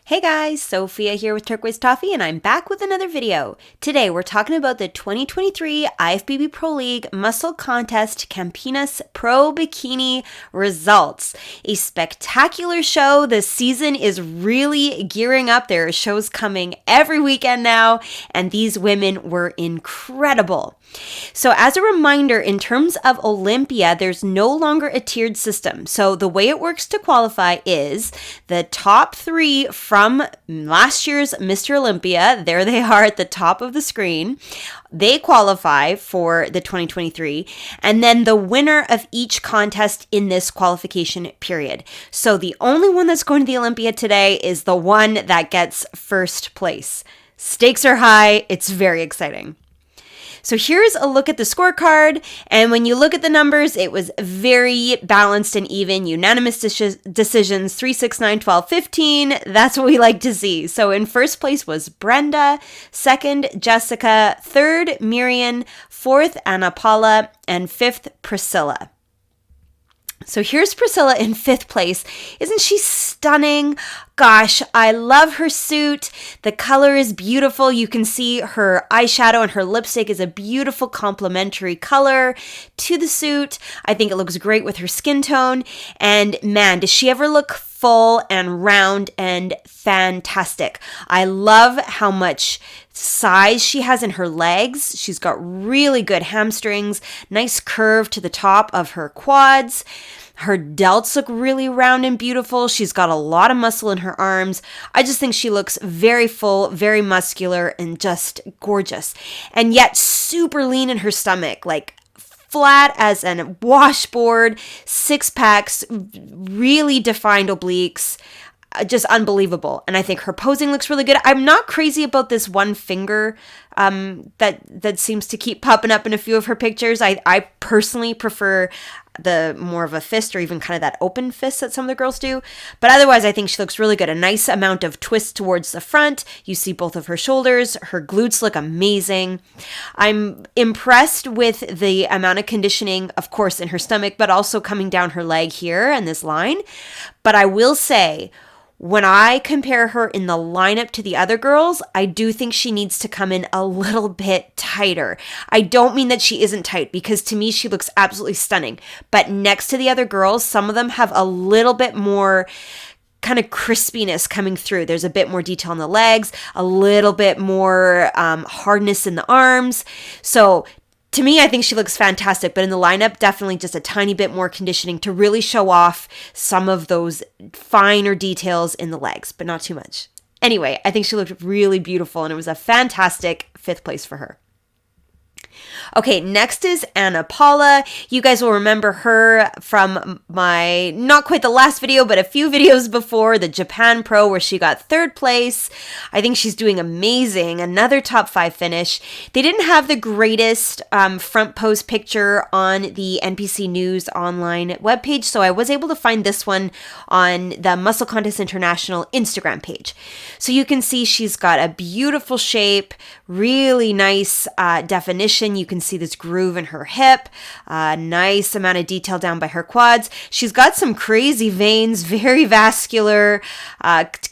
Hey guys, Sophia here with Turquoise Toffee, and I'm back with another video. Today we're talking about the 2023 IFBB Pro League Musclecontest Campinas Pro Bikini results. A spectacular show. The season is really gearing up. There are shows coming every weekend now, and these women were incredible. So as a reminder, in terms of Olympia, there's no longer a tiered system. So the way it works to qualify is the top three from last year's Mr. Olympia, there they are at the top of the screen. They qualify for the 2023, and then the winner of each contest in this qualification period. So the only one that's going to the Olympia today is the one that gets first place. Stakes are high. It's very exciting. So here's a look at the scorecard, and when you look at the numbers, it was very balanced and even. Unanimous decisions, 3, 6, 9, 12, 15. That's what we like to see. So in first place was Brenda, second, Jessica, third, Mirian, fourth, Paula, and fifth, Priscilla. So here's Priscilla in fifth place. Isn't she stunning? Gosh, I love her suit. The color is beautiful. You can see her eyeshadow and her lipstick is a beautiful complementary color to the suit. I think it looks great with her skin tone. And man, does she ever look full and round and fantastic. I love how much size she has in her legs. She's got really good hamstrings, nice curve to the top of her quads. Her delts look really round and beautiful. She's got a lot of muscle in her arms. I just think she looks very full, very muscular, and just gorgeous. And yet super lean in her stomach, like flat as a washboard, six packs, really defined obliques, just unbelievable. And I think her posing looks really good. I'm not crazy about this one finger that seems to keep popping up in a few of her pictures. I personally prefer the more of a fist or even kind of that open fist that some of the girls do. But otherwise, I think she looks really good. A nice amount of twist towards the front. You see both of her shoulders. Her glutes look amazing. I'm impressed with the amount of conditioning, of course, in her stomach, but also coming down her leg here in this line. But I will say, when I compare her in the lineup to the other girls, I do think she needs to come in a little bit tighter. I don't mean that she isn't tight, because to me, she looks absolutely stunning. But next to the other girls, some of them have a little bit more kind of crispiness coming through. There's a bit more detail on the legs, a little bit more hardness in the arms. So to me, I think she looks fantastic, but in the lineup, definitely just a tiny bit more conditioning to really show off some of those finer details in the legs, but not too much. Anyway, I think she looked really beautiful, and it was a fantastic fifth place for her. Okay, next is Paula. You guys will remember her from my, not quite the last video, but a few videos before, the Japan Pro, where she got third place. I think she's doing amazing. Another top 5 finish. They didn't have the greatest front pose picture on the NPC News online webpage, so I was able to find this one on the Musclecontest International Instagram page. So you can see she's got a beautiful shape, really nice definition. You can see this groove in her hip, nice amount of detail down by her quads. She's got some crazy veins, very vascular.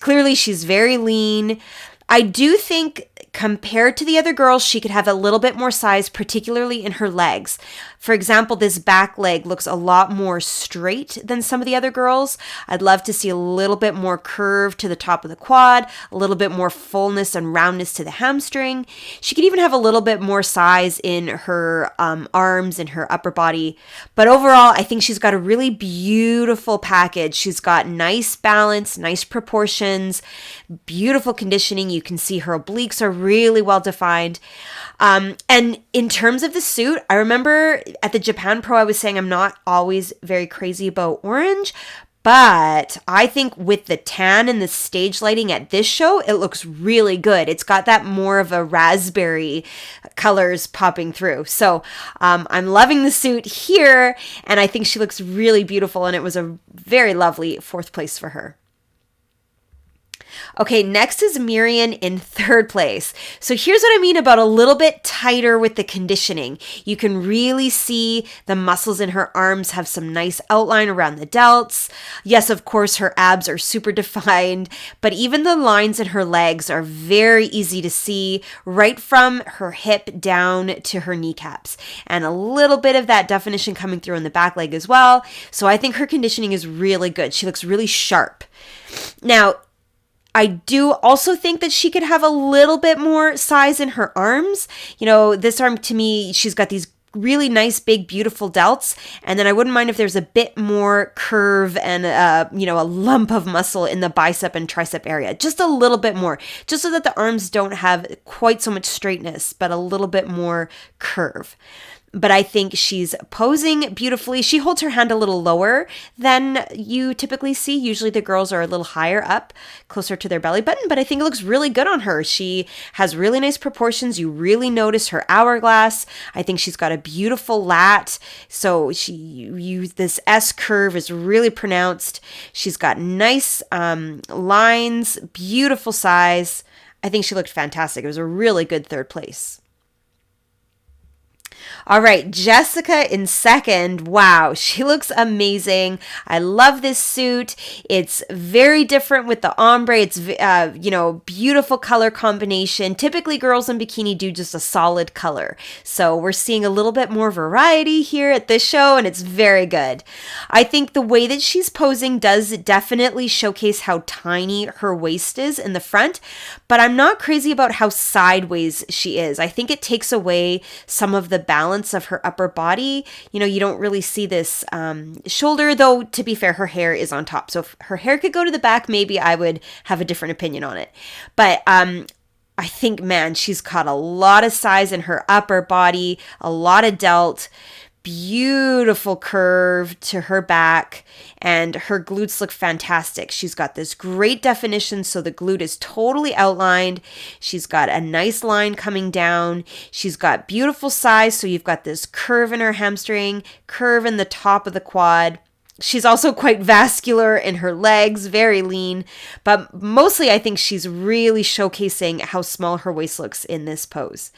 Clearly, she's very lean. I do think compared to the other girls, she could have a little bit more size, particularly in her legs. For example, this back leg looks a lot more straight than some of the other girls. I'd love to see a little bit more curve to the top of the quad, a little bit more fullness and roundness to the hamstring. She could even have a little bit more size in her arms and her upper body. But overall, I think she's got a really beautiful package. She's got nice balance, nice proportions, beautiful conditioning. You can see her obliques are really well defined. And in terms of the suit, I remember at the Japan Pro, I was saying I'm not always very crazy about orange, but I think with the tan and the stage lighting at this show, it looks really good. It's got that more of a raspberry colors popping through. So I'm loving the suit here, and I think she looks really beautiful, and it was a very lovely fourth place for her. Okay, next is Mirian in third place. So here's what I mean about a little bit tighter with the conditioning. You can really see the muscles in her arms have some nice outline around the delts. Yes, of course, her abs are super defined, but even the lines in her legs are very easy to see right from her hip down to her kneecaps. And a little bit of that definition coming through in the back leg as well. So I think her conditioning is really good. She looks really sharp. Now, I do also think that she could have a little bit more size in her arms. You know, this arm to me, she's got these really nice, big, beautiful delts. And then I wouldn't mind if there's a bit more curve and, a lump of muscle in the bicep and tricep area. Just a little bit more, just so that the arms don't have quite so much straightness, but a little bit more curve. But I think she's posing beautifully. She holds her hand a little lower than you typically see. Usually the girls are a little higher up, closer to their belly button, but I think it looks really good on her. She has really nice proportions. You really notice her hourglass. I think she's got a beautiful lat. So this S curve is really pronounced. She's got nice lines, beautiful size. I think she looked fantastic. It was a really good third place. All right, Jessica in second. Wow, she looks amazing. I love this suit. It's very different with the ombre. It's, beautiful color combination. Typically, girls in bikini do just a solid color. So we're seeing a little bit more variety here at this show, and it's very good. I think the way that she's posing does definitely showcase how tiny her waist is in the front, but I'm not crazy about how sideways she is. I think it takes away some of the balance of her upper body. You know, you don't really see this shoulder, though, to be fair, her hair is on top. So if her hair could go to the back, maybe I would have a different opinion on it. But I think, man, she's got a lot of size in her upper body, a lot of delt, beautiful curve to her back, and her glutes look fantastic. She's got this great definition, so the glute is totally outlined. She's got a nice line coming down. She's got beautiful size, so you've got this curve in her hamstring, curve in the top of the quad. She's also quite vascular in her legs, very lean, but mostly I think she's really showcasing how small her waist looks in this pose.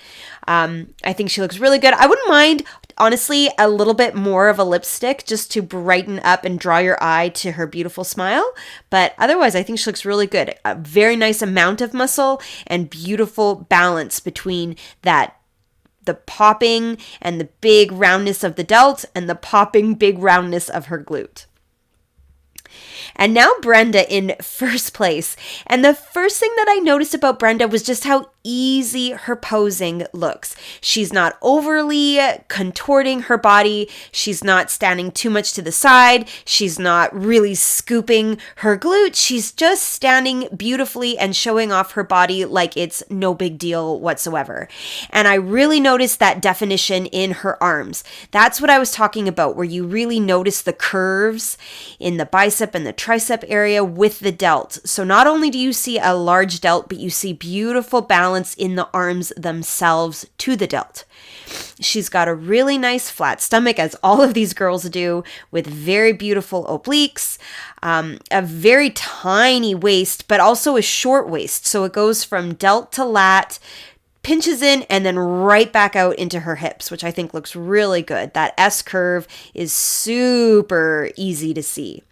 I think she looks really good. I wouldn't mind, honestly, a little bit more of a lipstick just to brighten up and draw your eye to her beautiful smile, but otherwise I think she looks really good. A very nice amount of muscle and beautiful balance between the popping and the big roundness of the delt and the popping big roundness of her glute. And now Brenda in first place. And the first thing that I noticed about Brenda was just how easy her posing looks. She's not overly contorting her body. She's not standing too much to the side. She's not really scooping her glute. She's just standing beautifully and showing off her body like it's no big deal whatsoever. And I really noticed that definition in her arms. That's what I was talking about, where you really notice the curves in the bicep and the tricep area with the delt. So not only do you see a large delt, but you see beautiful balance in the arms themselves to the delt. She's got a really nice flat stomach, as all of these girls do, with very beautiful obliques, a very tiny waist, but also a short waist. So it goes from delt to lat, pinches in, and then right back out into her hips, which I think looks really good. That S curve is super easy to see.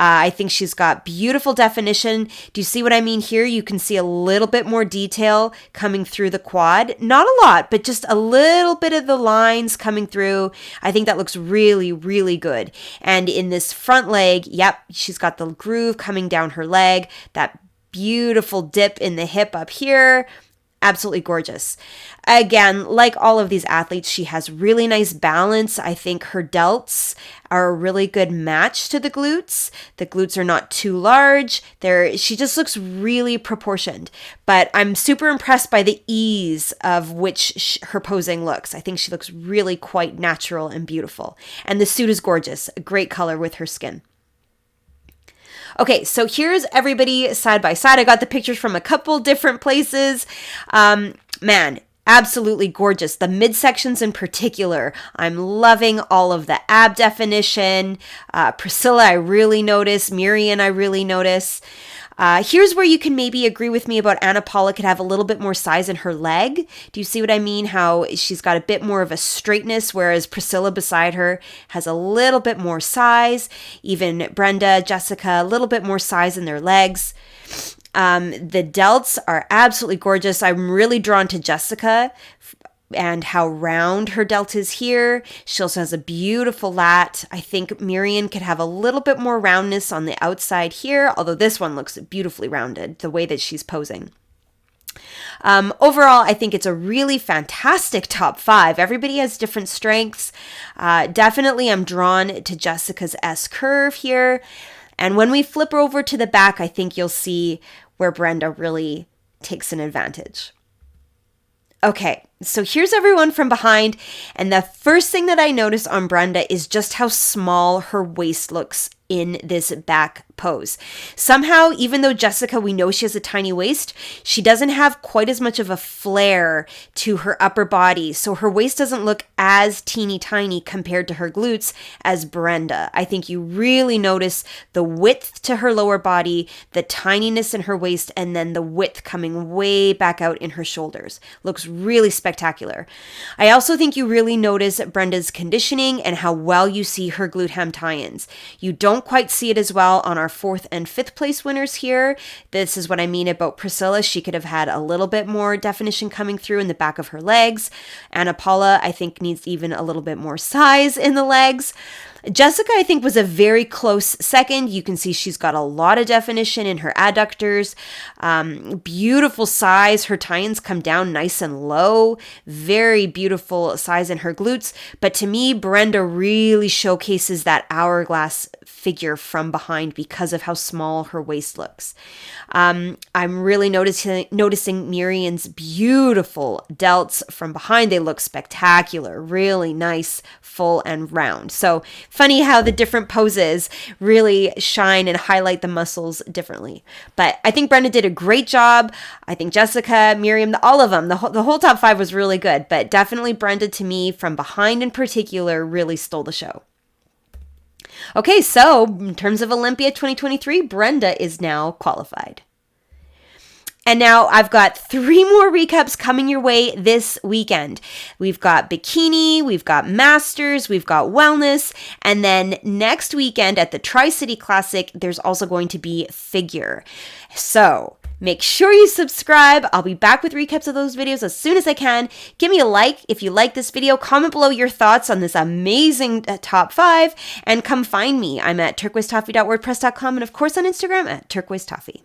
I think she's got beautiful definition. Do you see what I mean here? You can see a little bit more detail coming through the quad. Not a lot, but just a little bit of the lines coming through. I think that looks really, really good. And in this front leg, yep, she's got the groove coming down her leg, that beautiful dip in the hip up here. Absolutely gorgeous. Again, like all of these athletes, she has really nice balance. I think her delts are a really good match to the glutes. The glutes are not too large. She just looks really proportioned. But I'm super impressed by the ease of which her posing looks. I think she looks really quite natural and beautiful. And the suit is gorgeous. A great color with her skin. Okay, so here's everybody side by side. I got the pictures from a couple different places. Man, absolutely gorgeous. The midsections in particular, I'm loving all of the ab definition. Priscilla, I really notice. Mirian, I really notice. Here's where you can maybe agree with me about Anna Paula could have a little bit more size in her leg. Do you see what I mean? How she's got a bit more of a straightness, whereas Priscilla beside her has a little bit more size. Even Brenda, Jessica, a little bit more size in their legs. The delts are absolutely gorgeous. I'm really drawn to Jessica and how round her delt is here. She also has a beautiful lat. I think Mirian could have a little bit more roundness on the outside here, although this one looks beautifully rounded, the way that she's posing. Overall, I think it's a really fantastic top 5. Everybody has different strengths. Definitely, I'm drawn to Jessica's S curve here. And when we flip over to the back, I think you'll see where Brenda really takes an advantage. Okay, so here's everyone from behind, and the first thing that I notice on Brenda is just how small her waist looks in this back pose. Somehow, even though Jessica, we know she has a tiny waist, she doesn't have quite as much of a flare to her upper body, so her waist doesn't look as teeny tiny compared to her glutes as Brenda. I think you really notice the width to her lower body, the tininess in her waist, and then the width coming way back out in her shoulders. Looks really spectacular. I also think you really notice Brenda's conditioning and how well you see her glute ham tie-ins. You don't quite see it as well on our 4th and 5th place winners here. This is what I mean about Priscilla. She could have had a little bit more definition coming through in the back of her legs. Anna Paula, I think, needs even a little bit more size in the legs. Jessica, I think, was a very close second. You can see she's got a lot of definition in her adductors. Beautiful size. Her tie-ins come down nice and low. Very beautiful size in her glutes. But to me, Brenda really showcases that hourglass figure from behind because of how small her waist looks. I'm really noticing Mirian's beautiful delts from behind. They look spectacular, really nice, full and round. So funny how the different poses really shine and highlight the muscles differently. But I think Brenda did a great job. I think Jessica, Miriam, all of them, the whole top 5 was really good. But definitely Brenda, to me, from behind in particular, really stole the show. Okay, so in terms of Olympia 2023, Brenda is now qualified. And now I've got 3 more recaps coming your way this weekend. We've got Bikini, we've got Masters, we've got Wellness, and then next weekend at the Tri-City Classic, there's also going to be Figure. So make sure you subscribe. I'll be back with recaps of those videos as soon as I can. Give me a like if you like this video. Comment below your thoughts on this amazing top 5, and come find me. I'm at turquoisetoffee.wordpress.com, and of course on Instagram at turquoisetoffee.